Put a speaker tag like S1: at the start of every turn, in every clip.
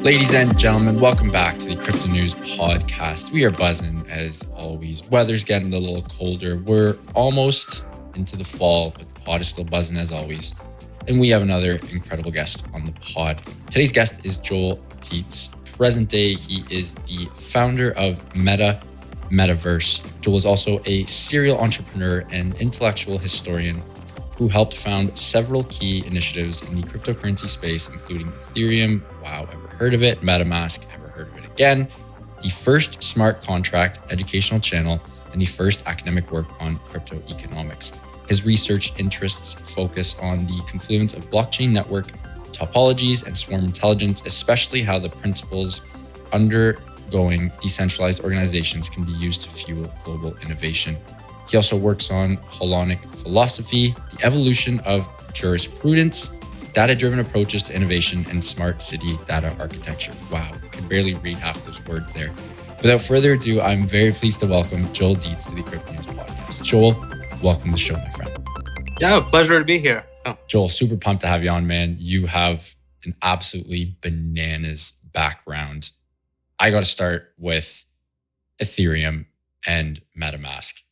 S1: Ladies and gentlemen, welcome back to the CryptoNews podcast. We are buzzing as always. Weather's getting a little colder. We're almost into the fall, but the pod is still buzzing as always. And we have another incredible guest on the pod. Today's guest is Joel Dietz. Present day, he is the founder of MetaMetaVerse. Joel is also a serial entrepreneur and intellectual historian who helped found several key initiatives in the cryptocurrency space, including Ethereum, wow, ever heard of it? MetaMask, ever heard of it again? The first smart contract educational channel, and the first academic work on cryptoeconomics. His research interests focus on the confluence of blockchain network topologies and swarm intelligence, especially how the principles undergoing decentralized organizations can be used to fuel global innovation. He also works on holonic philosophy, the evolution of jurisprudence, data-driven approaches to innovation, and smart city data architecture. Wow, I could barely read half those words there. Without further ado, I'm very pleased to welcome Joel Dietz to the CryptoNews podcast. Joel, welcome to the show, my friend.
S2: Yeah, pleasure to be here.
S1: Joel, super pumped to have you on, man. You have an absolutely bananas background. I got to start with Ethereum and MetaMask.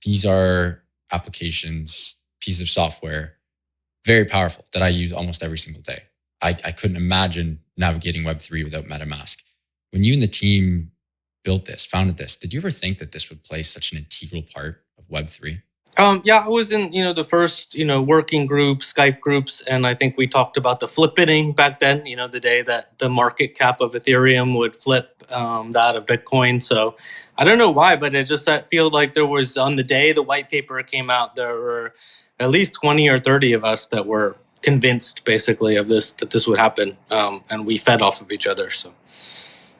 S1: These are applications, pieces of software, very powerful that I use almost every single day. I couldn't imagine navigating Web3 without MetaMask. When you and the team built this, founded this, did you ever think that this would play such an integral part of Web3?
S2: Yeah, I was in, the first, working groups, Skype groups, and I think we talked about the flippening back then, the day that the market cap of Ethereum would flip that of Bitcoin. So I don't know why, but it just felt like there was, on the day the white paper came out, there were at least 20 or 30 of us that were convinced basically of this, that this would happen. And we fed off of each other. So.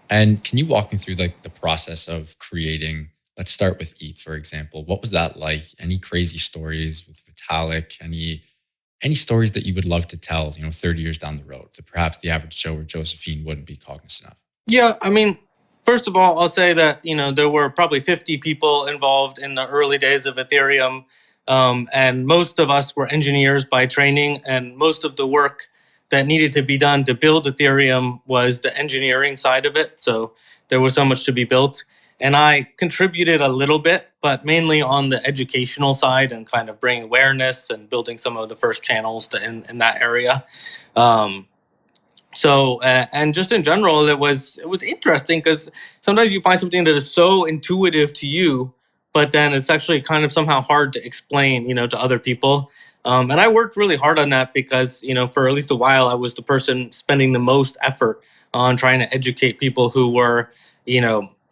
S1: And can you walk me through the process of creating? Let's start with ETH, for example. What was that like? Any crazy stories with Vitalik? Any stories that you would love to tell, 30 years down the road that perhaps the average Joe or Josephine wouldn't be cognizant of?
S2: Yeah, I mean, first of all, I'll say that, there were probably 50 people involved in the early days of Ethereum. And most of us were engineers by training, and most of the work that needed to be done to build Ethereum was the engineering side of it. So there was so much to be built. And I contributed a little bit, but mainly on the educational side and kind of bringing awareness and building some of the first channels in that area. And just in general, it was interesting because sometimes you find something that is so intuitive to you, but then it's actually kind of somehow hard to explain, to other people. And I worked really hard on that because, for at least a while, I was the person spending the most effort on trying to educate people who were,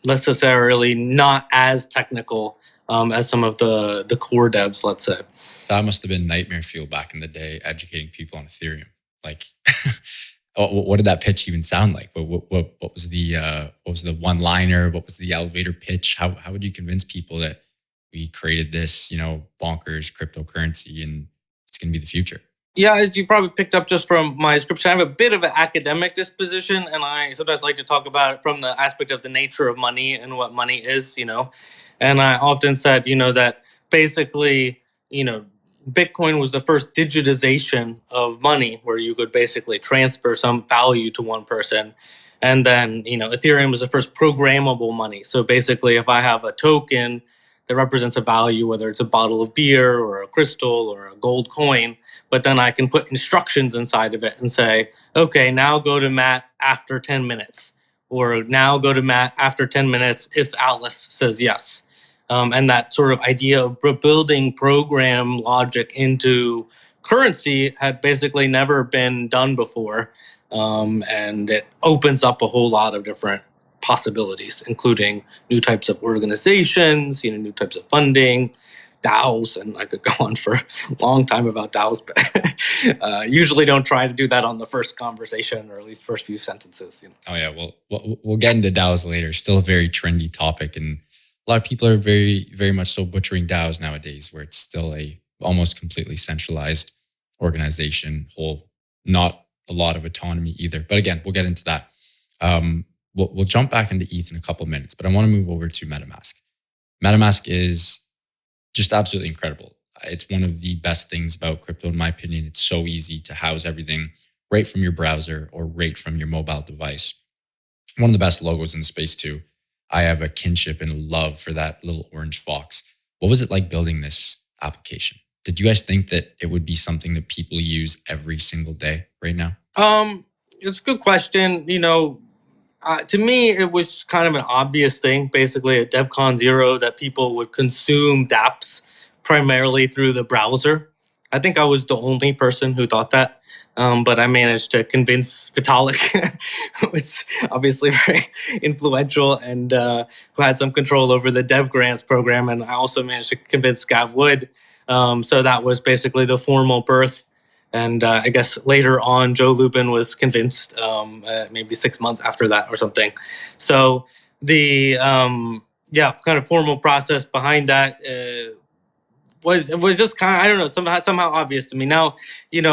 S2: necessarily not as technical as some of the core devs, let's say.
S1: That must have been nightmare fuel back in the day, educating people on Ethereum. What did that pitch even sound like? What was the one-liner? What was the elevator pitch? How would you convince people that we created this, bonkers cryptocurrency and it's going to be the future?
S2: Yeah, as you probably picked up just from my description, I have a bit of an academic disposition, and I sometimes like to talk about it from the aspect of the nature of money and what money is, And I often said, that basically, Bitcoin was the first digitization of money where you could basically transfer some value to one person. And then, Ethereum was the first programmable money. So basically, if I have a token that represents a value, whether it's a bottle of beer or a crystal or a gold coin, but then I can put instructions inside of it and say, okay, now go to Matt after 10 minutes, or now go to Matt after 10 minutes if Alice says yes. And that sort of idea of building program logic into currency had basically never been done before. And it opens up a whole lot of different possibilities, including new types of organizations, new types of funding, DAOs, and I could go on for a long time about DAOs, but usually don't try to do that on the first conversation or at least first few sentences.
S1: Oh yeah, we'll get into DAOs later. Still a very trendy topic, and a lot of people are very, very much so butchering DAOs nowadays, where it's still a almost completely centralized organization, not a lot of autonomy either. But again, we'll get into that. We'll jump back into ETH in a couple of minutes, but I want to move over to MetaMask. MetaMask is just absolutely incredible. It's one of the best things about crypto, in my opinion. It's so easy to house everything right from your browser or right from your mobile device. One of the best logos in the space too. I have a kinship and love for that little orange fox. What was it like building this application? Did you guys think that it would be something that people use every single day right now?
S2: It's a good question. To me, it was kind of an obvious thing, basically at DevCon 0, that people would consume dApps primarily through the browser. I think I was the only person who thought that. But I managed to convince Vitalik, who was obviously very influential and who had some control over the Dev Grants program. And I also managed to convince Gav Wood. So that was basically the formal birth. And I guess later on, Joe Lubin was convinced, maybe 6 months after that or something. So the kind of formal process behind that was just kind of, I don't know, somehow obvious to me. Now,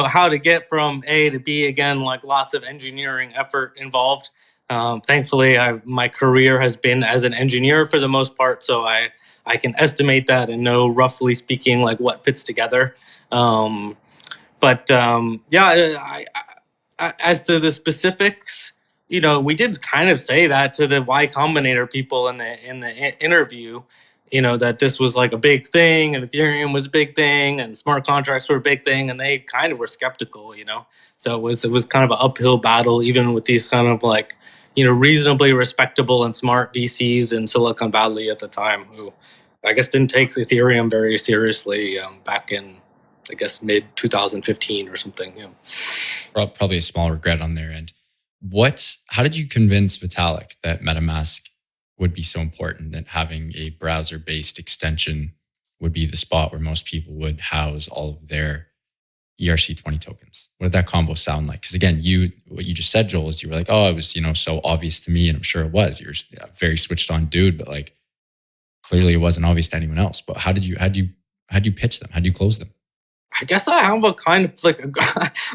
S2: how to get from A to B, again, like lots of engineering effort involved. Thankfully, my career has been as an engineer for the most part, so I can estimate that and know, roughly speaking, like what fits together. As to the specifics, we did kind of say that to the Y Combinator people in the interview, that this was like a big thing and Ethereum was a big thing and smart contracts were a big thing, and they kind of were skeptical, So it was kind of an uphill battle, even with these kind of like, reasonably respectable and smart VCs in Silicon Valley at the time, who I guess didn't take Ethereum very seriously back in, I guess, mid 2015 or something.
S1: Probably a small regret on their end. How did you convince Vitalik that MetaMask would be so important, that having a browser-based extension would be the spot where most people would house all of their ERC20 tokens? What did that combo sound like? Because again, what you just said, Joel, is you were like, oh, it was, so obvious to me, and I'm sure it was. You're a very switched on dude, but like clearly it wasn't obvious to anyone else. But how did you pitch them? How did you close them?
S2: I guess I have a kind of like,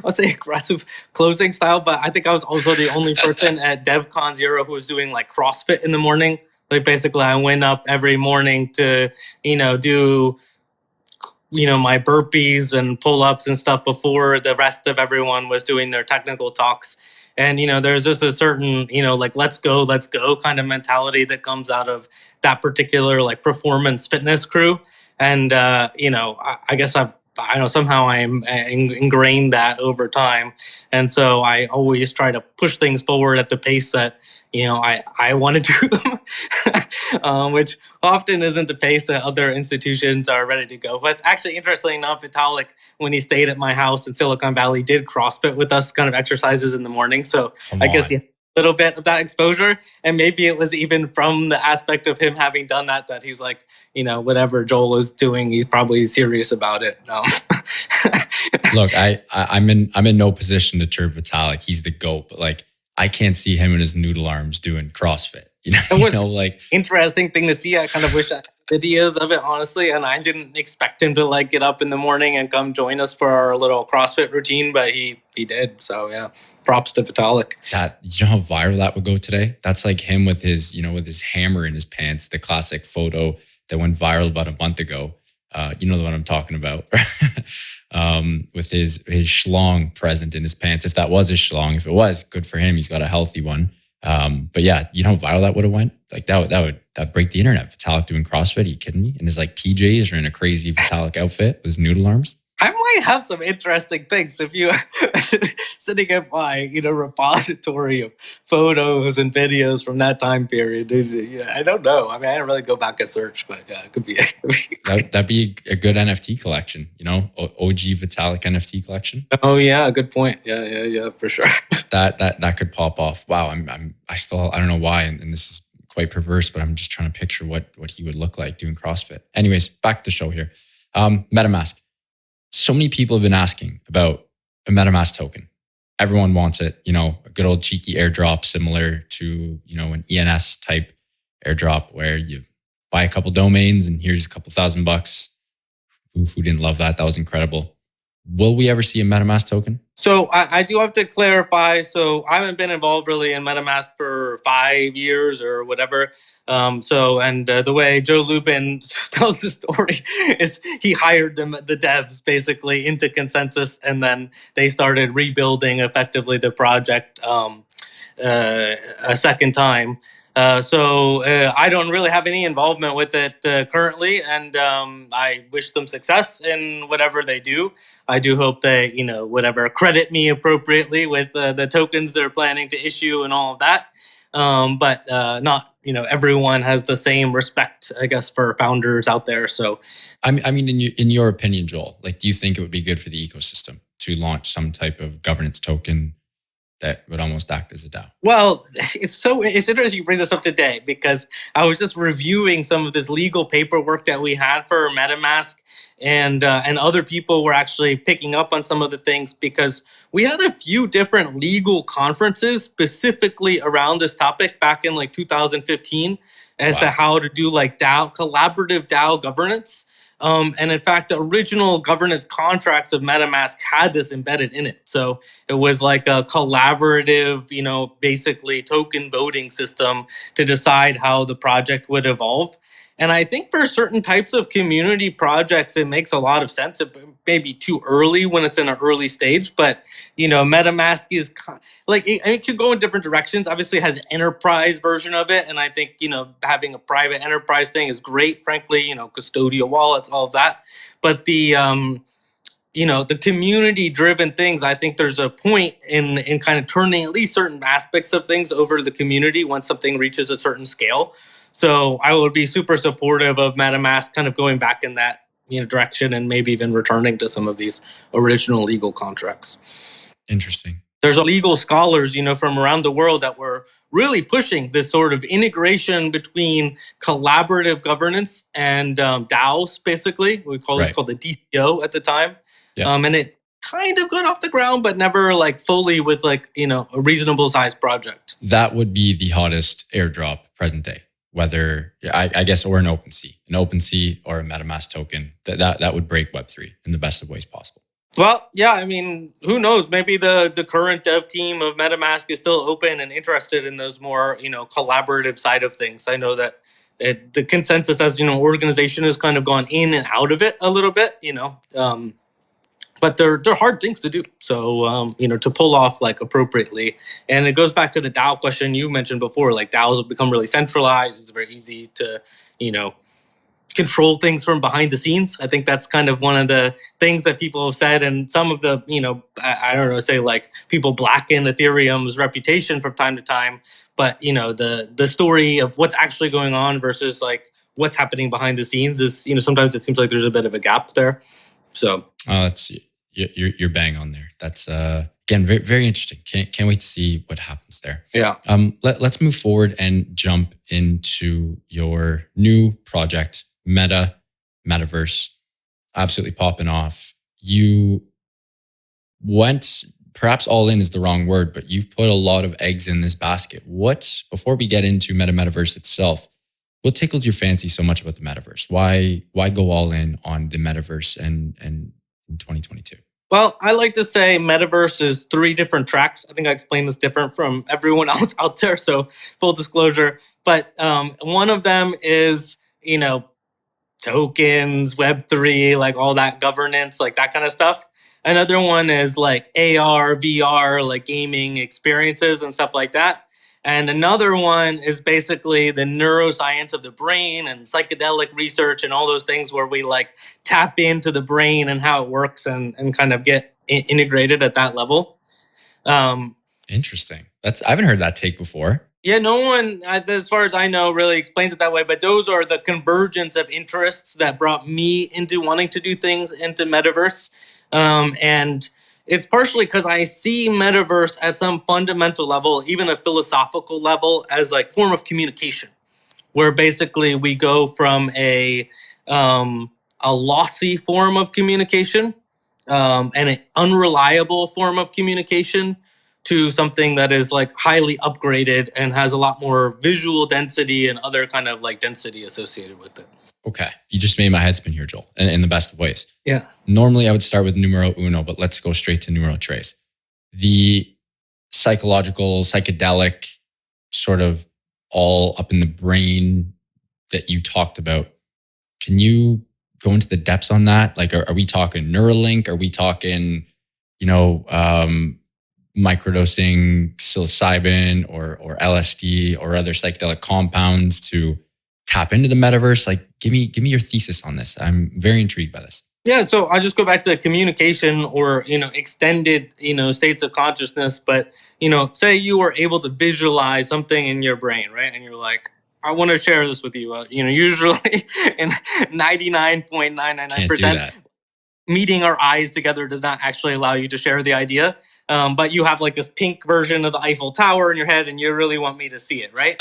S2: I'll say aggressive closing style, but I think I was also the only person at DevCon 0 who was doing like CrossFit in the morning. Like basically I went up every morning to, do, my burpees and pull-ups and stuff before the rest of everyone was doing their technical talks. And, there's just a certain, like, let's go kind of mentality that comes out of that particular like performance fitness crew. And, I guess I know somehow I'm ingrained that over time. And so I always try to push things forward at the pace that, I want to do them, which often isn't the pace that other institutions are ready to go. But actually, interestingly enough, Vitalik, when he stayed at my house in Silicon Valley, did CrossFit with us, kind of exercises in the morning. So I guess the little bit of that exposure, and maybe it was even from the aspect of him having done that he was like, whatever Joel is doing, he's probably serious about it.
S1: Look, I'm in no position to chirp Vitalik. He's the GOAT, but like I can't see him in his noodle arms doing CrossFit.
S2: It was like interesting thing to see. I kind of wish I had videos of it, honestly, and I didn't expect him to like get up in the morning and come join us for our little CrossFit routine, but he did. So yeah, props to Vitalik.
S1: You know how viral that would go today? That's like him with his hammer in his pants, the classic photo that went viral about a month ago. You know the one I'm talking about. With his schlong present in his pants. If that was his schlong, if it was, good for him. He's got a healthy one. But yeah, you know how viral that would have went? Like that'd break the internet. Vitalik doing CrossFit, are you kidding me? In his like PJs or in a crazy Vitalik outfit with his noodle arms?
S2: I might have some interesting things if you sitting at my repository of photos and videos from that time period. I don't know. I mean, I didn't really go back and search, but yeah, it could be.
S1: That'd be a good NFT collection. OG Vitalik NFT collection.
S2: Oh yeah, good point. Yeah, for sure.
S1: That could pop off. Wow, I don't know why, and this is quite perverse, but I'm just trying to picture what he would look like doing CrossFit. Anyways, back to the show here. MetaMask. So many people have been asking about a MetaMask token. Everyone wants it, a good old cheeky airdrop similar to, an ENS type airdrop where you buy a couple domains and here's a couple $1,000. Who didn't love that? That was incredible. Will we ever see a MetaMask token?
S2: So I do have to clarify. So I haven't been involved really in MetaMask for 5 years or whatever. The way Joe Lubin tells the story is he hired the devs basically into consensus, and then they started rebuilding effectively the project a second time. I don't really have any involvement with it currently, and I wish them success in whatever they do. I do hope they, whatever, credit me appropriately with the tokens they're planning to issue and all of that. But not, everyone has the same respect, I guess, for founders out there. So,
S1: I mean, in your opinion, Joel, like, do you think it would be good for the ecosystem to launch some type of governance token that would almost act as a DAO?
S2: Well, it's interesting you bring this up today, because I was just reviewing some of this legal paperwork that we had for MetaMask, and other people were actually picking up on some of the things, because we had a few different legal conferences specifically around this topic back in like 2015 as to how to do like collaborative DAO governance. And in fact, the original governance contracts of MetaMask had this embedded in it. So it was like a collaborative, basically token voting system to decide how the project would evolve. And I think for certain types of community projects, it makes a lot of sense. It may be too early when it's in an early stage, but MetaMask is it could go in different directions. Obviously, it has an enterprise version of it, and I think having a private enterprise thing is great. Frankly, custodial wallets, all of that. But the community driven things, I think there's a point in kind of turning at least certain aspects of things over to the community once something reaches a certain scale. So I would be super supportive of MetaMask kind of going back in that direction, and maybe even returning to some of these original legal contracts.
S1: Interesting.
S2: There's legal scholars, from around the world that were really pushing this sort of integration between collaborative governance and DAOs, basically. We call this called the DCO at the time. Yeah. And it kind of got off the ground, but never like fully with like, a reasonable sized project.
S1: That would be the hottest airdrop present day, whether I guess, or an OpenSea or a MetaMask token, that would break Web3 in the best of ways possible.
S2: Well, yeah, I mean, who knows? Maybe the current dev team of MetaMask is still open and interested in those more, collaborative side of things. I know that the consensus as, organization has kind of gone in and out of it a little bit, but they're hard things to do. So, to pull off like appropriately. And it goes back to the DAO question you mentioned before, like DAOs have become really centralized. It's very easy to, control things from behind the scenes. I think that's kind of one of the things that people have said. And some of the, I don't know, say like people blacken Ethereum's reputation from time to time. But, the story of what's actually going on versus like what's happening behind the scenes is, sometimes it seems like there's a bit of a gap there. So
S1: you're bang on there. That's again very, very interesting. Can't wait to see what happens there.
S2: Yeah.
S1: Let's move forward and jump into your new project, MetaMetaVerse. Absolutely popping off. You went, perhaps all in is the wrong word, but you've put a lot of eggs in this basket. Before we get into MetaMetaVerse itself, what tickles your fancy so much about the metaverse? Why go all in on the metaverse and in 2022?
S2: Well, I like to say metaverse is 3 different tracks. I think I explained this different from everyone else out there, so full disclosure. But one of them is, tokens, Web3, like all that governance, like that kind of stuff. Another one is like AR, VR, like gaming experiences and stuff like that. And another one is basically the neuroscience of the brain and psychedelic research and all those things where we like tap into the brain and how it works and kind of get integrated at that level.
S1: Interesting. I haven't heard that take before.
S2: Yeah, no one, as far as I know, really explains it that way. But those are the convergence of interests that brought me into wanting to do things into metaverse. And it's partially because I see metaverse at some fundamental level, even a philosophical level, as like form of communication, where basically we go from a lossy form of communication and an unreliable form of communication to something that is like highly upgraded and has a lot more visual density and other kind of like density associated with it.
S1: Okay. You just made my head spin here, Joel, in the best of ways.
S2: Yeah.
S1: Normally I would start with numero uno, but let's go straight to numero tres. the psychological, psychedelic sort of all up in the brain that you talked about. Can you go into the depths on that? Like, are we talking Neuralink? Are we talking, microdosing psilocybin or LSD or other psychedelic compounds to tap into the metaverse? Like, give me your thesis on this. I'm very intrigued by this.
S2: Yeah, so I'll just go back to the communication or, extended, states of consciousness. But, say you were able to visualize something in your brain, right? And you're like, I want to share this with you. Usually in 99.999%, meeting our eyes together does not actually allow you to share the idea. But you have like this pink version of the Eiffel Tower in your head and you really want me to see it, right?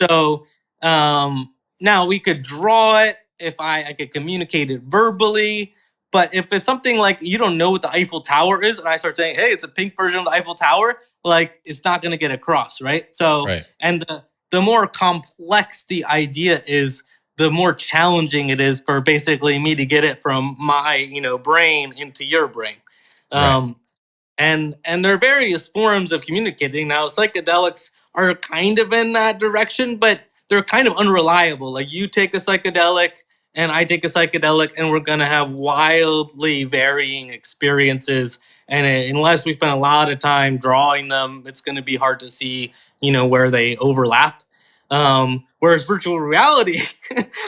S2: So now we could draw it if I could communicate it verbally. But if it's something like you don't know what the Eiffel Tower is and I start saying, hey, it's a pink version of the Eiffel Tower, like it's not going to get across, right? So, and the more complex the idea is, the more challenging it is for basically me to get it from my, brain into your brain. And there are various forms of communicating. Now, psychedelics are kind of in that direction, but they're kind of unreliable. Like you take a psychedelic and I take a psychedelic and we're going to have wildly varying experiences. And unless we spend a lot of time drawing them, it's going to be hard to see, where they overlap. Whereas virtual reality,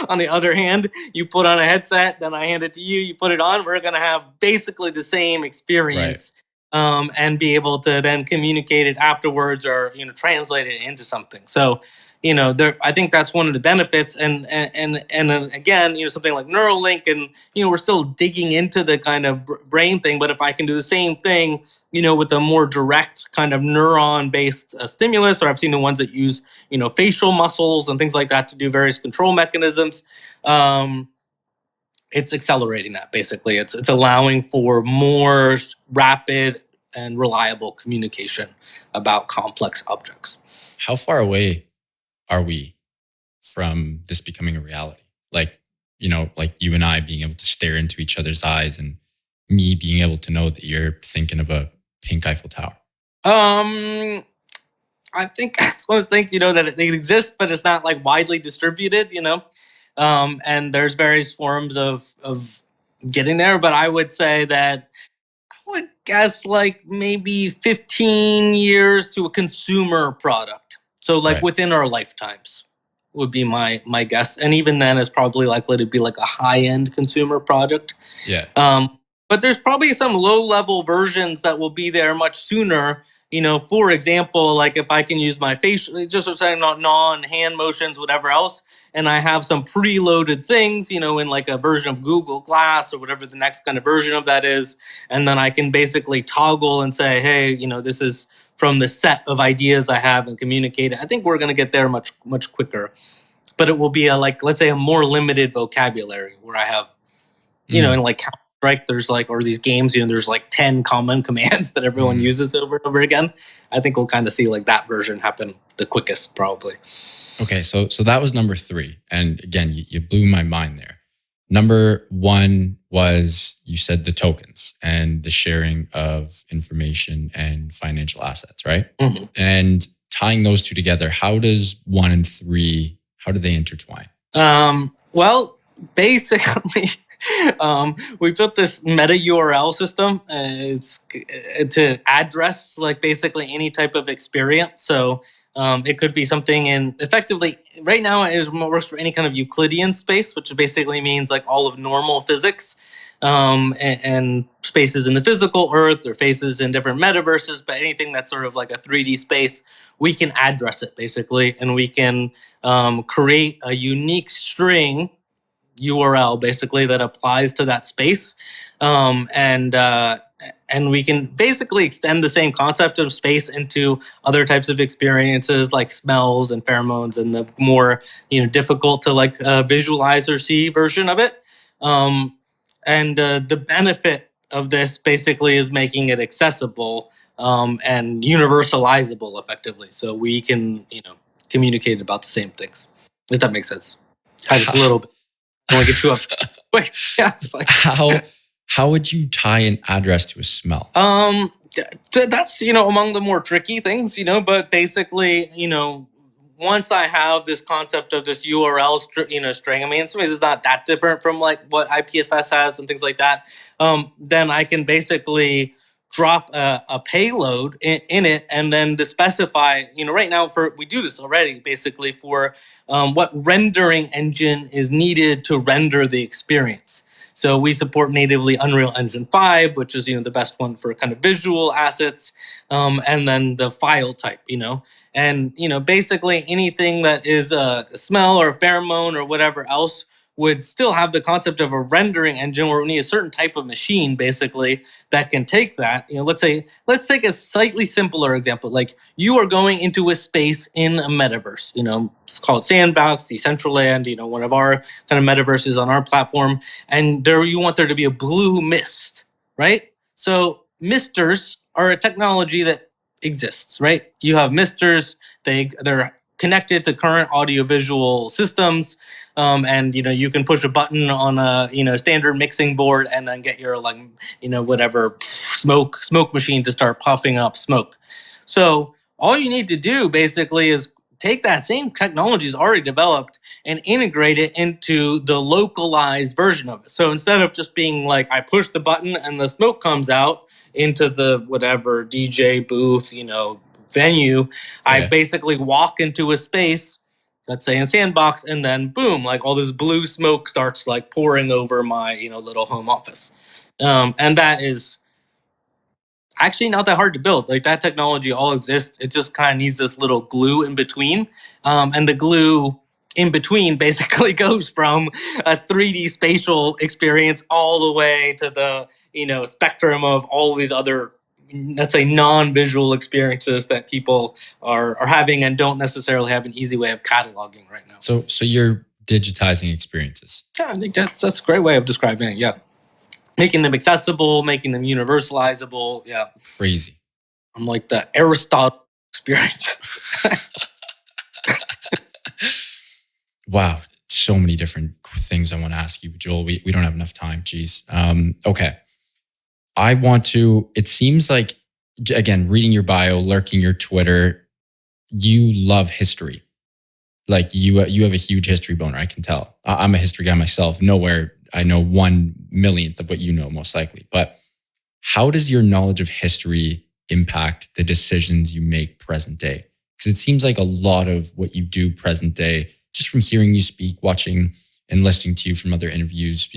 S2: on the other hand, you put on a headset, then I hand it to you, you put it on, we're going to have basically the same experience. And be able to then communicate it afterwards or, translate it into something. So, I think that's one of the benefits. And again, something like Neuralink and, we're still digging into the kind of brain thing. But if I can do the same thing, with a more direct kind of neuron-based stimulus, or I've seen the ones that use, facial muscles and things like that to do various control mechanisms, it's accelerating that basically. It's allowing for more rapid and reliable communication about complex objects.
S1: How far away are we from this becoming a reality? Like, like you and I being able to stare into each other's eyes and me being able to know that you're thinking of a pink Eiffel Tower.
S2: I think it's one of those things, that it exists, but it's not like widely distributed, and there's various forms of getting there. But I would say that I would guess like maybe 15 years to a consumer product. So like within our lifetimes would be my guess. And even then it's probably likely to be like a high-end consumer product.
S1: Yeah.
S2: But there's probably some low-level versions that will be there much sooner. For example, like if I can use my facial, just saying non-hand motions, whatever else, and I have some preloaded things, in like a version of Google Glass or whatever the next kind of version of that is. And then I can basically toggle and say, hey, this is from the set of ideas I have and communicate it. I think we're going to get there much, much quicker. But it will be let's say a more limited vocabulary where I have, in like Counter-Strike, there's like, or these games, there's like 10 common commands that everyone uses over and over again. I think we'll kind of see like that version happen the quickest, probably.
S1: Okay, so that was number 3. And again, you blew my mind there. Number 1 was, you said, the tokens and the sharing of information and financial assets, right? And tying those two together, how does 1 and 3, how do they intertwine?
S2: Well, basically, we built this meta URL system. It's to address like basically any type of experience. So it could be something in effectively right now it works for any kind of Euclidean space, which basically means like all of normal physics and spaces in the physical earth or spaces in different metaverses. But anything that's sort of like a 3D space, we can address it basically, and we can create a unique string URL basically that applies to that space, and we can basically extend the same concept of space into other types of experiences like smells and pheromones and the more difficult to like visualize or see version of it. And the benefit of this basically is making it accessible and universalizable effectively, so we can communicate about the same things. If that makes sense. Just a little bit. I don't want to get too up quick. Yeah, it's like
S1: how would you tie an address to a smell?
S2: That's, among the more tricky things, but basically, once I have this concept of this URL, string, I mean, in some ways it's not that different from like what IPFS has and things like that. Then I can basically drop a payload in it, and then to specify, right now we do this already basically for what rendering engine is needed to render the experience. So we support natively Unreal Engine 5, which is, the best one for kind of visual assets, and then the file type, and, basically anything that is a smell or a pheromone or whatever else would still have the concept of a rendering engine where we need a certain type of machine basically that can take that. Let's take a slightly simpler example. Like you are going into a space in a metaverse, it's called Sandbox, Decentraland, one of our kind of metaverses on our platform. And there you want there to be a blue mist, right? So misters are a technology that exists, right? You have misters, they're connected to current audiovisual systems, and you can push a button on a standard mixing board and then get your whatever smoke machine to start puffing up smoke. So all you need to do basically is take that same technology is already developed and integrate it into the localized version of it. So instead of just being like I push the button and the smoke comes out into the whatever DJ booth, venue, I basically walk into a space, let's say in Sandbox, and then boom, like all this blue smoke starts like pouring over my little home office, and that is actually not that hard to build. Like that technology all exists. It just kind of needs this little glue in between, and the glue in between basically goes from a 3D spatial experience all the way to the spectrum of all these other, let's say, non-visual experiences that people are having and don't necessarily have an easy way of cataloging right now.
S1: So you're digitizing experiences.
S2: Yeah, I think that's a great way of describing it. Yeah. Making them accessible, making them universalizable. Yeah.
S1: Crazy.
S2: I'm like the Aristotle experience.
S1: Wow. So many different things I want to ask you, Joel. We don't have enough time. Jeez. Okay. I want to, it seems like, again, reading your bio, lurking your Twitter, you love history. Like you have a huge history boner, I can tell. I'm a history guy myself. Nowhere I know 1/1,000,000th of what you know, most likely. But how does your knowledge of history impact the decisions you make present day? Because it seems like a lot of what you do present day, just from hearing you speak, watching and listening to you from other interviews,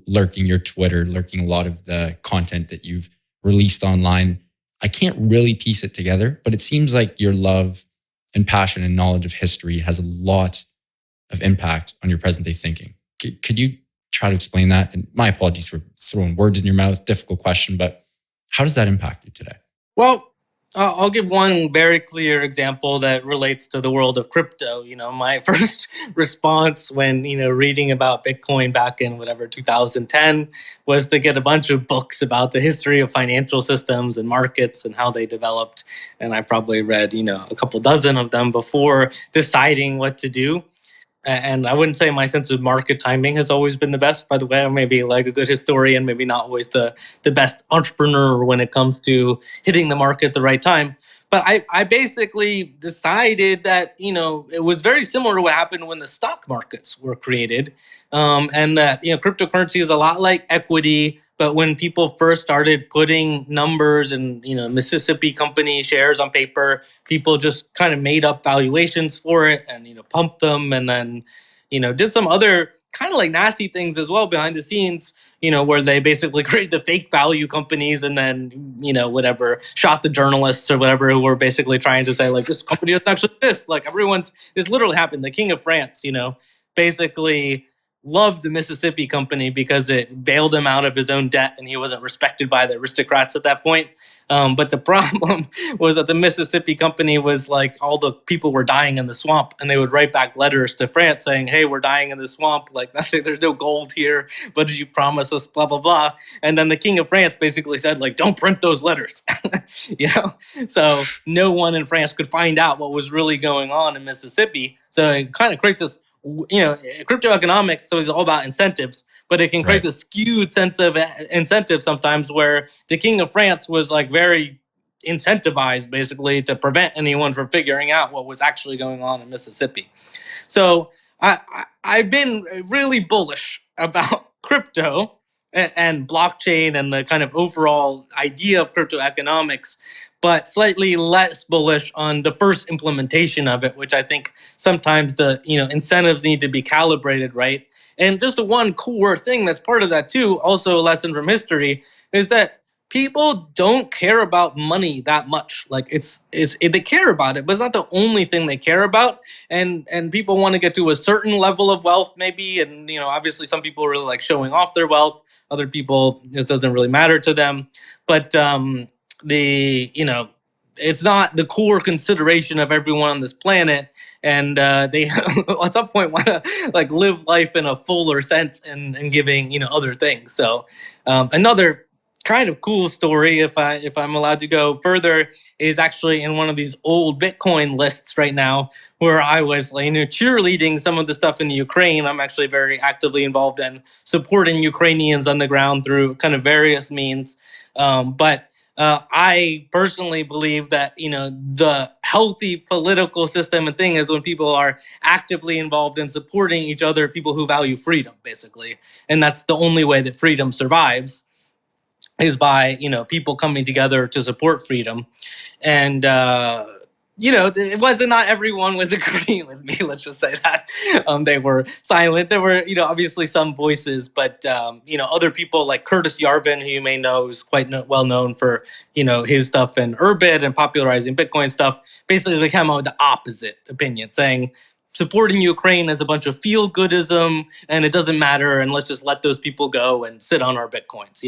S1: lurking your Twitter, lurking a lot of the content that you've released online, I can't really piece it together, but it seems like your love and passion and knowledge of history has a lot of impact on your present day thinking. Could you try to explain that? And my apologies for throwing words in your mouth, difficult question, but how does that impact you today?
S2: Well, I'll give one very clear example that relates to the world of crypto. My first response when, reading about Bitcoin back in 2010 was to get a bunch of books about the history of financial systems and markets and how they developed. And I probably read, a couple dozen of them before deciding what to do. And I wouldn't say my sense of market timing has always been the best, by the way. I'm maybe like a good historian, maybe not always the best entrepreneur when it comes to hitting the market at the right time. But I basically decided that, it was very similar to what happened when the stock markets were created. And that, cryptocurrency is a lot like equity. But when people first started putting numbers and, Mississippi company shares on paper, people just kind of made up valuations for it and, pumped them and then, did some other kind of like nasty things as well behind the scenes, where they basically created the fake value companies and then, whatever, shot the journalists or whatever who were basically trying to say like, this company is actually this, like this literally happened. The King of France, basically loved the Mississippi company because it bailed him out of his own debt and he wasn't respected by the aristocrats at that point. But the problem was that the Mississippi company was like all the people were dying in the swamp and they would write back letters to France saying, hey, we're dying in the swamp. Like nothing, there's no gold here. What did you promise us? Blah, blah, blah. And then the King of France basically said like, don't print those letters. So no one in France could find out what was really going on in Mississippi. So it kind of creates this, cryptoeconomics, so it's all about incentives, but it can create this skewed sense of incentive sometimes where the King of France was like very, incentivized basically to prevent anyone from figuring out what was actually going on in Mississippi. So I've been really bullish about crypto and blockchain and the kind of overall idea of crypto economics, but slightly less bullish on the first implementation of it, which I think sometimes the incentives need to be calibrated right. And just the one core thing that's part of that too, also a lesson from history, is that people don't care about money that much. Like they care about it, but it's not the only thing they care about. And people want to get to a certain level of wealth maybe, and obviously some people really like showing off their wealth. Other people, it doesn't really matter to them. But it's not the core consideration of everyone on this planet. And they at some point want to like live life in a fuller sense and giving other things. So another kind of cool story, if I'm allowed to go further, is actually in one of these old Bitcoin lists right now, where I was cheerleading some of the stuff in the Ukraine. I'm actually very actively involved in supporting Ukrainians on the ground through kind of various means. But I personally believe that the healthy political system and thing is when people are actively involved in supporting each other, people who value freedom, basically, and that's the only way that freedom survives, is by people coming together to support freedom. And it wasn't, not everyone was agreeing with me, let's just say that. They were silent. There were obviously some voices, but other people like Curtis Yarvin, who you may know is quite well known for his stuff in Urbit and popularizing Bitcoin stuff, basically came out with the opposite opinion, saying supporting Ukraine is a bunch of feel-goodism and it doesn't matter, and let's just let those people go and sit on our Bitcoins,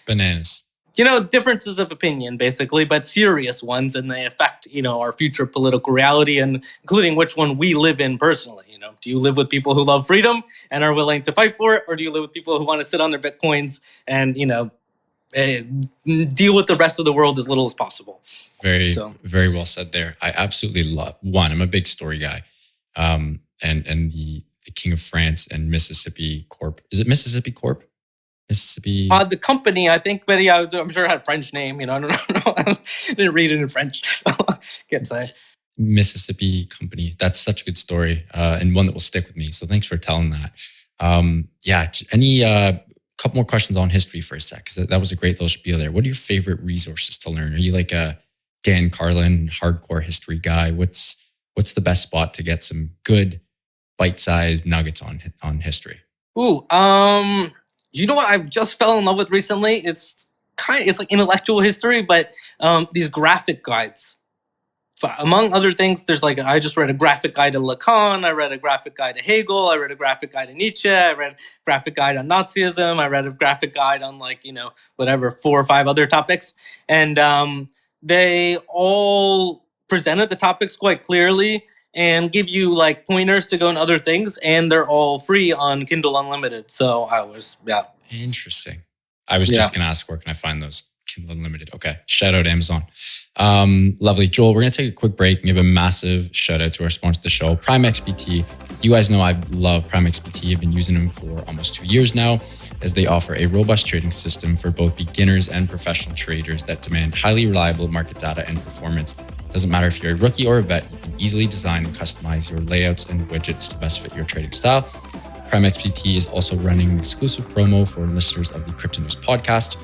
S1: Bananas.
S2: Differences of opinion, basically, but serious ones, and they affect, our future political reality, and including which one we live in personally. Do you live with people who love freedom and are willing to fight for it, or do you live with people who want to sit on their Bitcoins and, deal with the rest of the world as little as possible?
S1: Very well said there. I absolutely love, one, I'm a big story guy. And the King of France and Mississippi Corp. Is it Mississippi Corp? Mississippi.
S2: The company, I think, but yeah, I'm sure it had a French name. I don't know. I didn't read it in French, so I can't say.
S1: Mississippi company. That's such a good story, and one that will stick with me. So thanks for telling that. Any couple more questions on history for a sec, because that was a great little spiel there. What are your favorite resources to learn? Are you like a Dan Carlin hardcore history guy? What's the best spot to get some good bite-sized nuggets on history?
S2: Ooh, you know what I just fell in love with recently? It's like intellectual history, but these graphic guides. Among other things, there's I just read a graphic guide to Lacan, I read a graphic guide to Hegel, I read a graphic guide to Nietzsche, I read a graphic guide on Nazism, I read a graphic guide on 4 or 5 other topics. And they all presented the topics quite clearly and give you pointers to go in other things, and they're all free on Kindle Unlimited. So
S1: Interesting. I was just gonna ask, where can I find those? Kindle Unlimited. Okay. Shout out Amazon. Lovely. Joel, we're going to take a quick break and give a massive shout out to our sponsor of the show, Prime XBT. You guys know I love Prime XBT. I've been using them for almost 2 years now, as they offer a robust trading system for both beginners and professional traders that demand highly reliable market data and performance. Doesn't matter if you're a rookie or a vet, you can easily design and customize your layouts and widgets to best fit your trading style. Prime XBT is also running an exclusive promo for listeners of the CryptoNews podcast.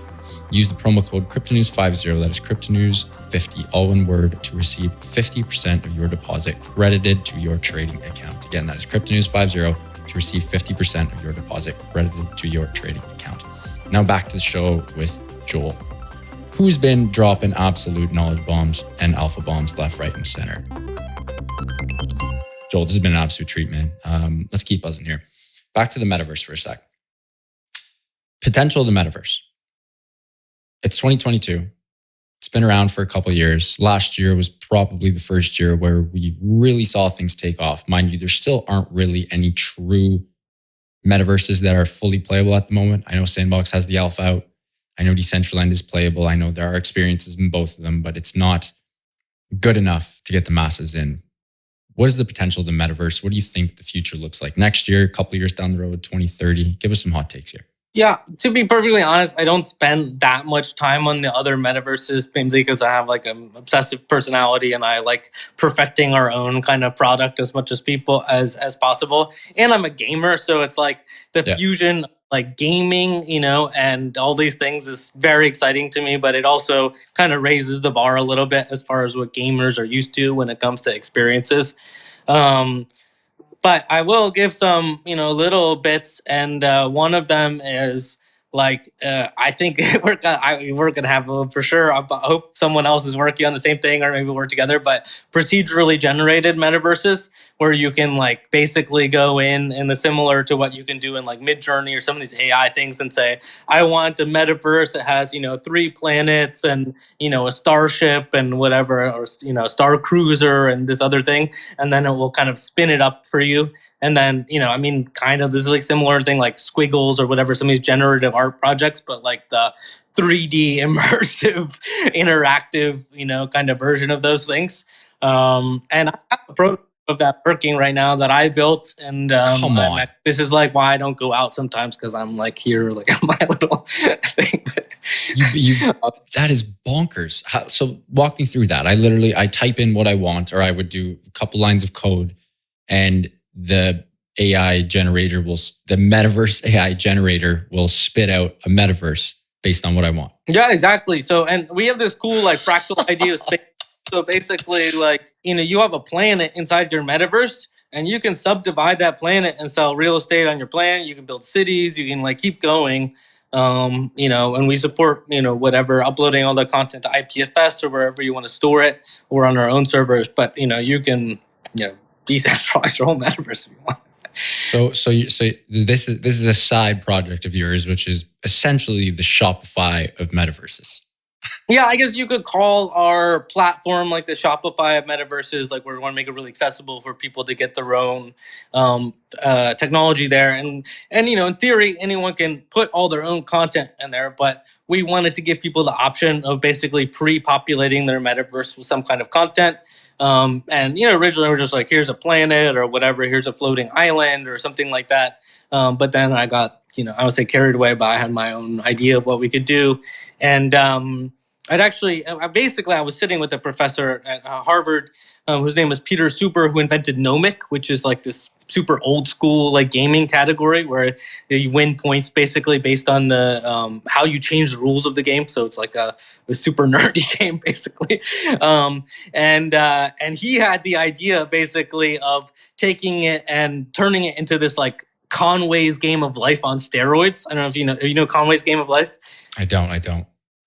S1: Use the promo code CryptoNews50, that is CryptoNews50, all one word, to receive 50% of your deposit credited to your trading account. Again, that is CryptoNews50 to receive 50% of your deposit credited to your trading account. Now back to the show with Joel, who's been dropping absolute knowledge bombs and alpha bombs left, right, and center. Joel, this has been an absolute treat, man. Let's keep buzzing here. Back to the metaverse for a sec. Potential of the metaverse. It's 2022. It's been around for a couple of years. Last year was probably the first year where we really saw things take off. Mind you, there still aren't really any true metaverses that are fully playable at the moment. I know Sandbox has the alpha out. I know Decentraland is playable. I know there are experiences in both of them, but it's not good enough to get the masses in. What is the potential of the metaverse? What do you think the future looks like next year, a couple of years down the road, 2030? Give us some hot takes here.
S2: Yeah, to be perfectly honest, I don't spend that much time on the other metaverses mainly because I have like an obsessive personality and I like perfecting our own kind of product as much as people as possible. And I'm a gamer, so it's like the
S1: Yeah.
S2: fusion like gaming, and all these things is very exciting to me, but it also kind of raises the bar a little bit as far as what gamers are used to when it comes to experiences. Um, but I will give some, little bits, and one of them is like I think we're gonna have for sure. I hope someone else is working on the same thing, or maybe we're together. But procedurally generated metaverses, where you can like basically go in the similar to what you can do in like Midjourney or some of these AI things, and say, I want a metaverse that has 3 planets and a starship and whatever, or star cruiser and this other thing, and then it will kind of spin it up for you. And then, kind of this is like similar thing like Squiggles or whatever, some of these generative art projects, but like the 3D immersive, interactive, kind of version of those things. And I have a prototype of that working right now that I built. And
S1: Come on.
S2: this is like why I don't go out sometimes, because I'm like here, like my little thing.
S1: That is bonkers. So walk me through that. I type in what I want, or I would do a couple lines of code, and the metaverse AI generator will spit out a metaverse based on what I want.
S2: Yeah, exactly. So, and we have this cool like fractal idea of space. So basically, like, you have a planet inside your metaverse, and you can subdivide that planet and sell real estate on your planet. You can build cities. You can like keep going. And we support, whatever, uploading all the content to IPFS or wherever you want to store it, or on our own servers. But, you can, decentralize your whole metaverse if you want.
S1: So this is a side project of yours, which is essentially the Shopify of metaverses.
S2: Yeah, I guess you could call our platform like the Shopify of metaverses. Like, we want to make it really accessible for people to get their own technology there, and in theory, anyone can put all their own content in there. But we wanted to give people the option of basically pre-populating their metaverse with some kind of content. And originally we're just like, here's a planet or whatever, here's a floating island or something like that. But then I got, I would say carried away, but I had my own idea of what we could do. And I was sitting with a professor at Harvard, whose name was Peter Super, who invented Nomic, which is like this super old school like gaming category where you win points basically based on the how you change the rules of the game. So it's like a super nerdy game basically. And he had the idea basically of taking it and turning it into this like Conway's Game of Life on steroids. I don't know if you know Conway's Game of Life.
S1: I don't.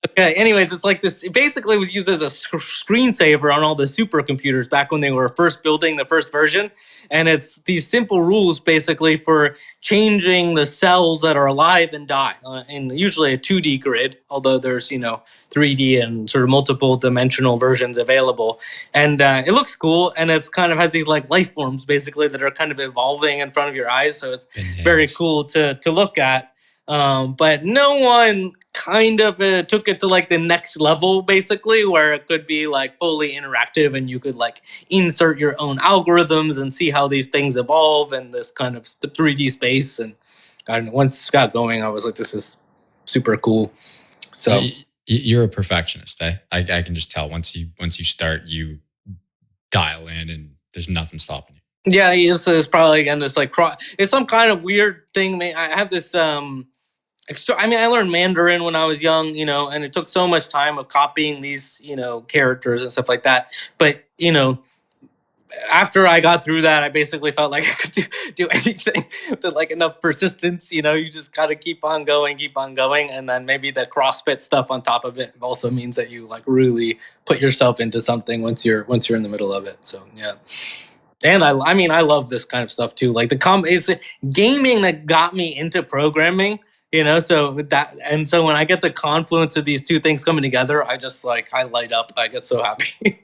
S2: Okay, anyways, it's like this. It basically was used as a screensaver on all the supercomputers back when they were first building the first version. And it's these simple rules basically for changing the cells that are alive and die in usually a 2D grid, although there's, 3D and sort of multiple dimensional versions available. And it looks cool, and it's kind of has these like life forms basically that are kind of evolving in front of your eyes. So it's very cool to look at. But no one kind of took it to like the next level basically, where it could be like fully interactive and you could like insert your own algorithms and see how these things evolve in this kind of the 3D space. And I don't know, once it got going, I was like, this is super cool. So
S1: you're a perfectionist. I can just tell once you start, you dial in and there's nothing stopping you.
S2: Yeah, it's probably again this like it's some kind of weird thing. I have this I learned Mandarin when I was young, and it took so much time of copying these, characters and stuff like that. But, after I got through that, I basically felt like I could do anything with like enough persistence. You just got to keep on going. And then maybe the CrossFit stuff on top of it also means that you like really put yourself into something once you're in the middle of it. So, yeah. And I love this kind of stuff too. Like it's gaming that got me into programming. So when I get the confluence of these two things coming together, I just I light up. I get so happy.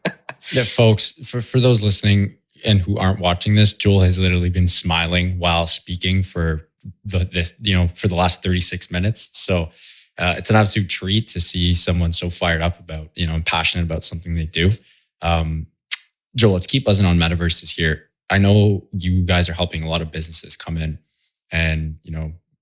S1: Yeah, folks, for those listening and who aren't watching this, Joel has literally been smiling while speaking for the last 36 minutes. So it's an absolute treat to see someone so fired up about, and passionate about something they do. Joel, let's keep buzzing on metaverses here. I know you guys are helping a lot of businesses come in and,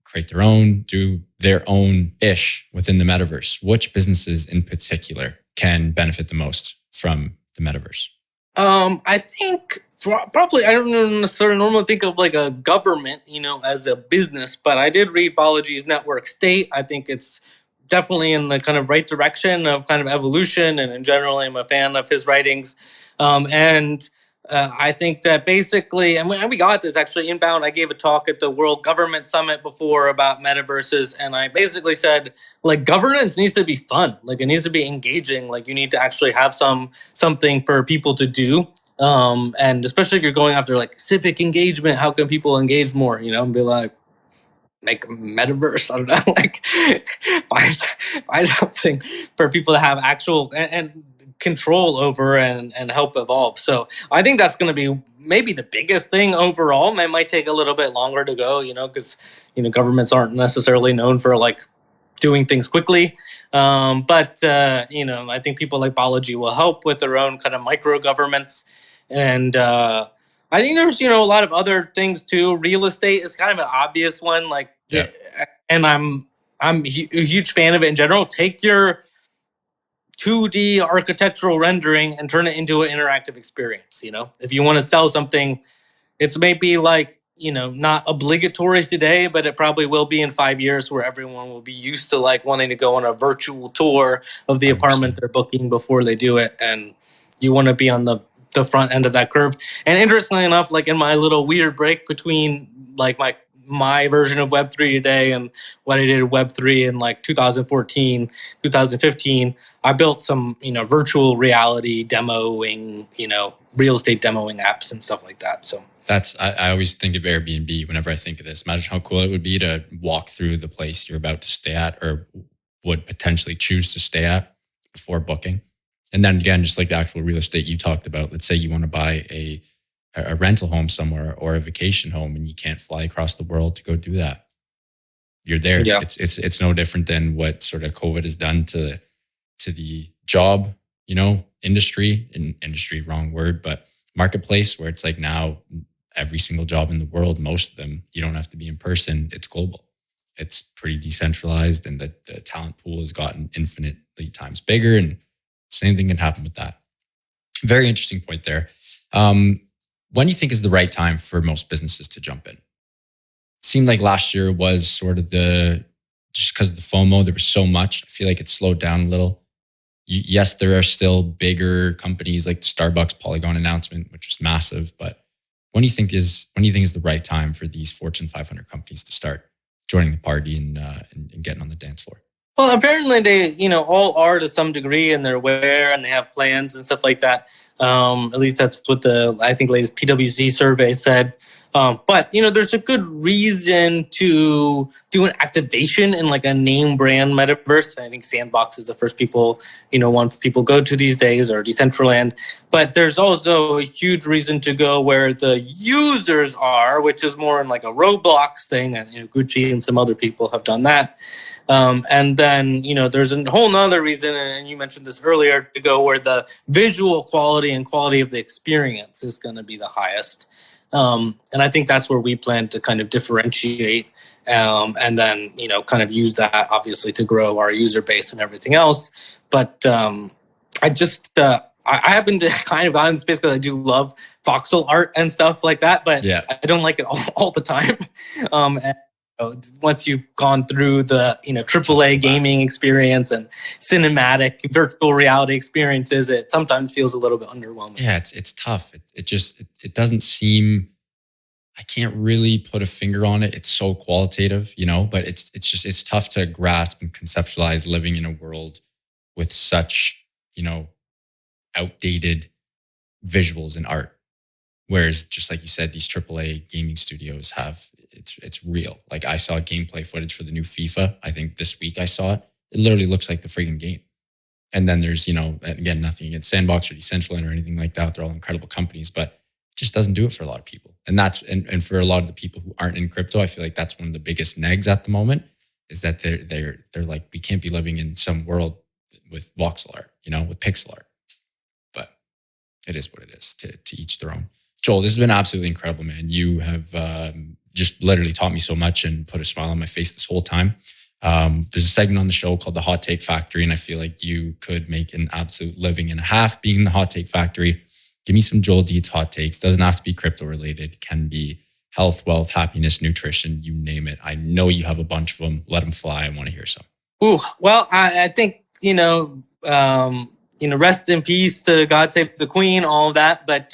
S1: create their own, do their own ish within the metaverse. Which businesses in particular can benefit the most from the metaverse?
S2: I think probably I don't necessarily normally think of like a government, as a business, but I did read Balaji's Network State. I think it's definitely in the kind of right direction of kind of evolution, and in general, I'm a fan of his writings. And I think that basically, and we got this actually inbound. I gave a talk at the World Government Summit before about metaverses, and I basically said, like, governance needs to be fun. Like, it needs to be engaging. Like, you need to actually have something for people to do. And especially if you're going after like civic engagement, how can people engage more? And be like, make a metaverse. I don't know, like find something for people to have actual and control over and help evolve. So I think that's going to be maybe the biggest thing overall. It might take a little bit longer to go, because governments aren't necessarily known for like doing things quickly. But I think people like Balaji will help with their own kind of micro governments. And I think there's, a lot of other things too. Real estate is kind of an obvious one. Like,
S1: Yeah.
S2: And I'm a huge fan of it in general. Take your 2D architectural rendering and turn it into an interactive experience. If you want to sell something, it's maybe like, not obligatory today, but it probably will be in 5 years, where everyone will be used to like wanting to go on a virtual tour of the
S1: 100%.
S2: apartment they're booking before they do it. And you want to be on the front end of that curve. And interestingly enough, like in my little weird break between like my version of Web3 today and what I did in Web3 in like 2014, 2015, I built some, virtual reality demoing, real estate demoing apps and stuff like that. So
S1: I always think of Airbnb whenever I think of this. Imagine how cool it would be to walk through the place you're about to stay at or would potentially choose to stay at before booking. And then again, just like the actual real estate you talked about, let's say you want to buy a rental home somewhere or a vacation home and you can't fly across the world to go do that. You're there.
S2: Yeah.
S1: It's no different than what sort of COVID has done to the job, industry, wrong word, but marketplace, where it's like now every single job in the world, most of them, you don't have to be in person. It's global. It's pretty decentralized, and the talent pool has gotten infinitely times bigger, and same thing can happen with that. Very interesting point there. When do you think is the right time for most businesses to jump in? It seemed like last year was sort of just because of the FOMO, there was so much. I feel like it slowed down a little. Yes, there are still bigger companies like the Starbucks Polygon announcement, which was massive. But when do you think is the right time for these Fortune 500 companies to start joining the party and getting on the dance floor?
S2: Well, apparently they, all are to some degree, and they're aware and they have plans and stuff like that. At least that's what the, I think, latest PwC survey said. But, there's a good reason to do an activation in like a name brand metaverse. I think Sandbox is the first people, want people go to these days, or Decentraland. But there's also a huge reason to go where the users are, which is more in like a Roblox thing. And, Gucci and some other people have done that. And then, there's a whole nother reason, and you mentioned this earlier, to go where the visual quality and quality of the experience is going to be the highest. And I think that's where we plan to kind of differentiate, and then, kind of use that obviously to grow our user base and everything else. But I just, I happen to kind of got in space because I do love voxel art and stuff like that, but
S1: yeah.
S2: I don't like it all the time. And once you've gone through the AAA gaming experience and cinematic virtual reality experiences, it sometimes feels a little bit underwhelming.
S1: Yeah, it's tough. It doesn't seem. I can't really put a finger on it. It's so qualitative, but it's tough to grasp and conceptualize living in a world with such outdated visuals and art. Whereas, just like you said, these AAA gaming studios have. It's real. Like, I saw gameplay footage for the new FIFA. I think this week I saw it. It literally looks like the friggin' game. And then there's, again, nothing against Sandbox or Decentraland or anything like that. They're all incredible companies, but it just doesn't do it for a lot of people. And and for a lot of the people who aren't in crypto, I feel like that's one of the biggest negs at the moment, is that they're like, we can't be living in some world with voxel art, with pixel art. But it is what it is, to each their own. Joel, this has been absolutely incredible, man. You have just literally taught me so much and put a smile on my face this whole time. There's a segment on the show called the Hot Take Factory, and I feel like you could make an absolute living and a half being the Hot Take Factory. Give me some Joel Dietz hot takes. Doesn't have to be crypto related. Can be health, wealth, happiness, nutrition, you name it. I know you have a bunch of them. Let them fly. I want to hear some.
S2: Ooh, well, I think, rest in peace to God Save the Queen, all of that. But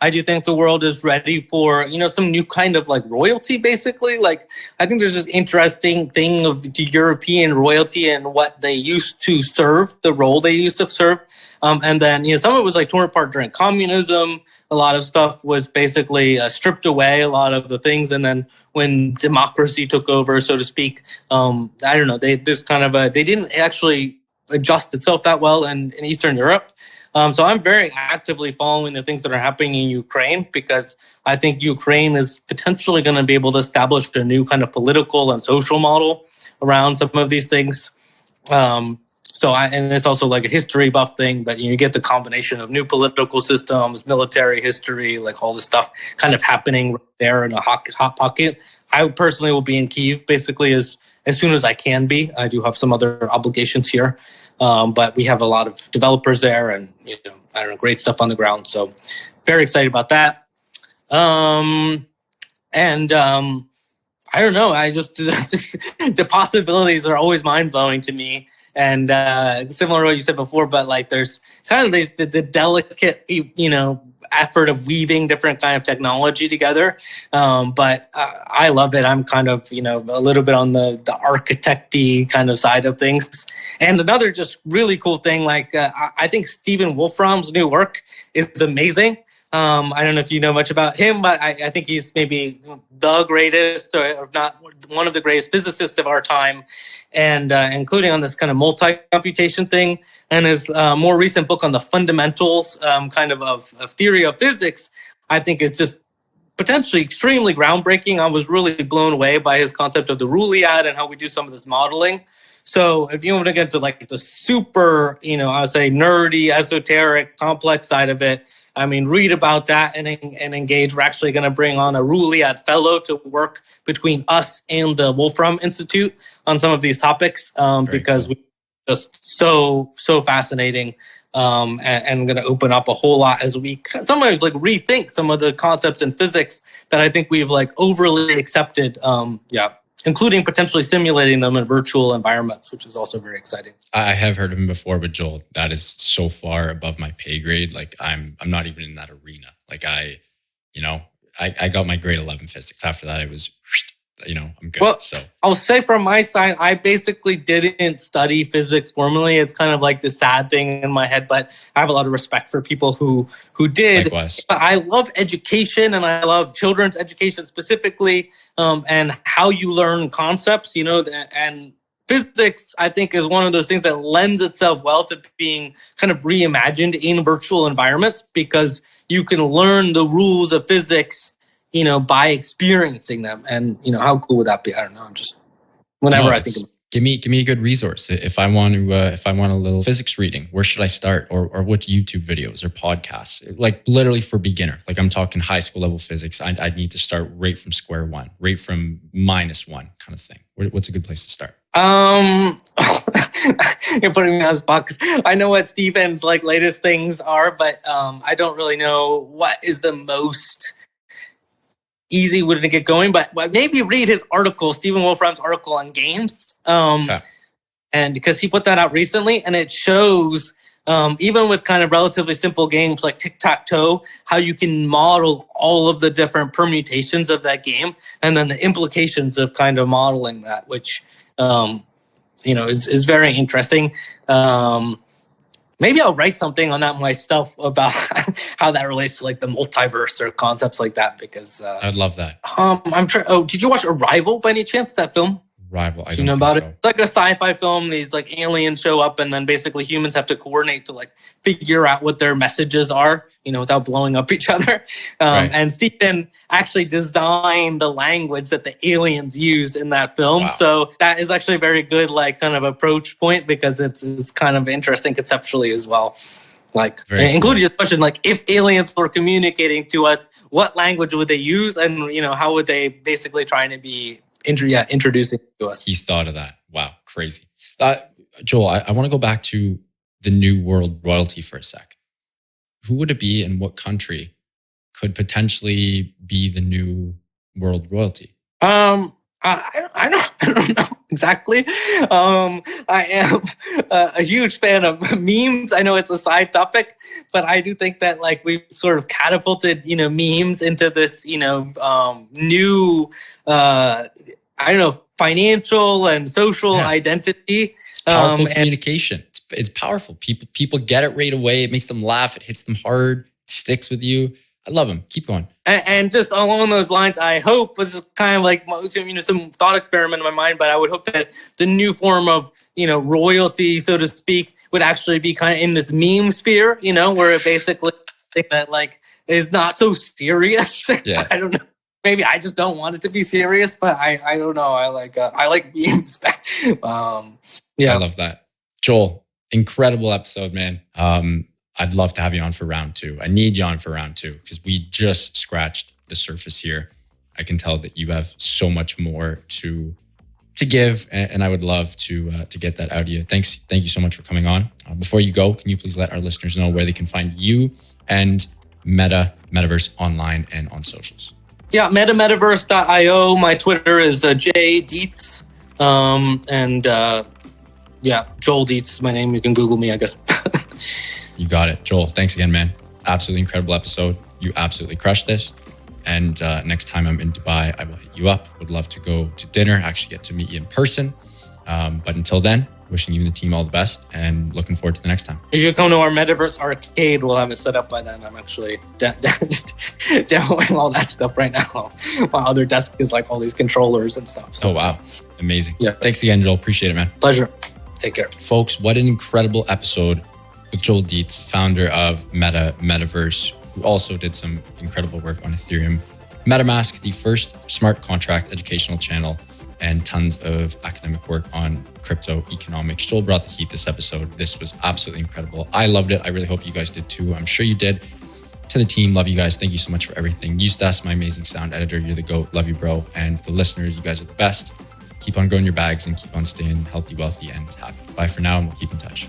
S2: I do think the world is ready for, some new kind of like royalty, basically. Like, I think there's this interesting thing of the European royalty and what they used to serve, the role they used to serve. And then, some of it was like torn apart during communism. A lot of stuff was basically stripped away, a lot of the things. And then when democracy took over, so to speak, I don't know, they didn't actually adjust itself that well in Eastern Europe. So I'm very actively following the things that are happening in Ukraine, because I think Ukraine is potentially going to be able to establish a new kind of political and social model around some of these things. And it's also like a history buff thing, but you get the combination of new political systems, military history, like all this stuff kind of happening there in a hot pocket. I personally will be in Kyiv basically as soon as I can be. I do have some other obligations here, but we have a lot of developers there, and great stuff on the ground. So very excited about that. I don't know. I just the possibilities are always mind blowing to me. And similar to what you said before, but like there's kind of the delicate, effort of weaving different kind of technology together. But I love it. I'm kind of, a little bit on the architect-y kind of side of things. And another just really cool thing, like I think Stephen Wolfram's new work is amazing. I don't know if you know much about him, but I think he's maybe the greatest, or if not one of the greatest physicists of our time, and including on this kind of multi-computation thing. And his more recent book on the fundamentals of theory of physics, I think is just potentially extremely groundbreaking. I was really blown away by his concept of the Roolead and how we do some of this modeling. So if you want to get to like the super, I would say nerdy, esoteric, complex side of it, I mean, read about that and engage. We're actually going to bring on a Roolead fellow to work between us and the Wolfram Institute on some of these topics because we just so fascinating and going to open up a whole lot as we sometimes like rethink some of the concepts in physics that I think we've like overly accepted. Including potentially simulating them in virtual environments, which is also very exciting.
S1: I have heard of him before, but Joel, that is so far above my pay grade. Like I'm not even in that arena. Like I got my grade 11 physics. After that, it was, I'm good.
S2: Well,
S1: so
S2: I'll say from my side, I basically didn't study physics formally. It's kind of like the sad thing in my head, but I have a lot of respect for people who did.
S1: Likewise.
S2: But I love education, and I love children's education specifically, and how you learn concepts, and physics, I think, is one of those things that lends itself well to being kind of reimagined in virtual environments, because you can learn the rules of physics by experiencing them. And, how cool would that be? I don't know. I'm just, whenever I think of it.
S1: Give me a good resource. If I want a little physics reading, where should I start? Or what YouTube videos or podcasts? Like literally for beginner. Like I'm talking high school level physics. I'd need to start right from square one, right from -1 kind of thing. What's a good place to start?
S2: You're putting me on the spot because I know what Stephen's like latest things are, but I don't really know what is the most easy way to get going. But maybe read his article, Stephen Wolfram's article on games, and because he put that out recently, and it shows even with kind of relatively simple games like tic-tac-toe, how you can model all of the different permutations of that game, and then the implications of kind of modeling that, which is very interesting. Maybe I'll write something on that myself about how that relates to like the multiverse or concepts like that, because
S1: I'd love that.
S2: I'm sure. Oh, did you watch Arrival by any chance? That film?
S1: Arrival. I
S2: Do
S1: don't
S2: you know
S1: think
S2: about
S1: so.
S2: it? It's like a sci-fi film. These like aliens show up, and then basically humans have to coordinate to like figure out what their messages are, without blowing up each other.
S1: Right.
S2: And Stephen actually designed the language that the aliens used in that film.
S1: Wow.
S2: So that is actually a very good like kind of approach point, because it's kind of interesting conceptually as well. Like,
S1: Very
S2: including this question, like, if aliens were communicating to us, what language would they use, and how would they basically trying to be introducing to us?
S1: He's thought of that. Wow, crazy. Joel, I want to go back to the new world royalty for a sec. Who would it be, and what country could potentially be the new world royalty?
S2: I don't know exactly. I am a huge fan of memes. I know it's a side topic, but I do think that like we've sort of catapulted, memes into this, new, financial and social identity.
S1: It's powerful communication. It's powerful. People get it right away. It makes them laugh. It hits them hard. It sticks with you. I love them. Keep going.
S2: And just along those lines, I hope, this is kind of like some thought experiment in my mind, but I would hope that the new form of royalty, so to speak, would actually be kind of in this meme sphere, where it basically that like is not so serious.
S1: Yeah.
S2: I don't know. Maybe I just don't want it to be serious, but I don't know. I like memes. Yeah.
S1: I love that, Joel. Incredible episode, man. I'd love to have you on for round 2. I need you on for round 2 because we just scratched the surface here. I can tell that you have so much more to give, and I would love to get that out of you. Thank you so much for coming on. Before you go, can you please let our listeners know where they can find you and MetaVerse online and on socials?
S2: Yeah, metametaverse.io. My Twitter is Dietz. Joel Dietz is my name. You can Google me, I guess.
S1: You got it. Joel, thanks again, man. Absolutely incredible episode. You absolutely crushed this. And next time I'm in Dubai, I will hit you up. Would love to go to dinner, actually get to meet you in person. But until then, wishing you and the team all the best and looking forward to the next time.
S2: You should come to our Metaverse arcade. We'll have it set up by then. I'm actually downloading all that stuff right now. My other desk is like all these controllers and stuff. So.
S1: Oh, wow. Amazing.
S2: Yeah.
S1: Thanks again, Joel. Appreciate it, man.
S2: Pleasure. Take care.
S1: Folks, what an incredible episode with Joel Dietz, founder of MetaMetaVerse, who also did some incredible work on Ethereum, MetaMask, the first smart contract educational channel, and tons of academic work on crypto economics. Joel brought the heat this episode. This was absolutely incredible. I loved it. I really hope you guys did too. I'm sure you did. To the team, love you guys. Thank you so much for everything. Eustace, my amazing sound editor, you're the GOAT. Love you, bro. And the listeners, you guys are the best. Keep on growing your bags and keep on staying healthy, wealthy, and happy. Bye for now, and we'll keep in touch.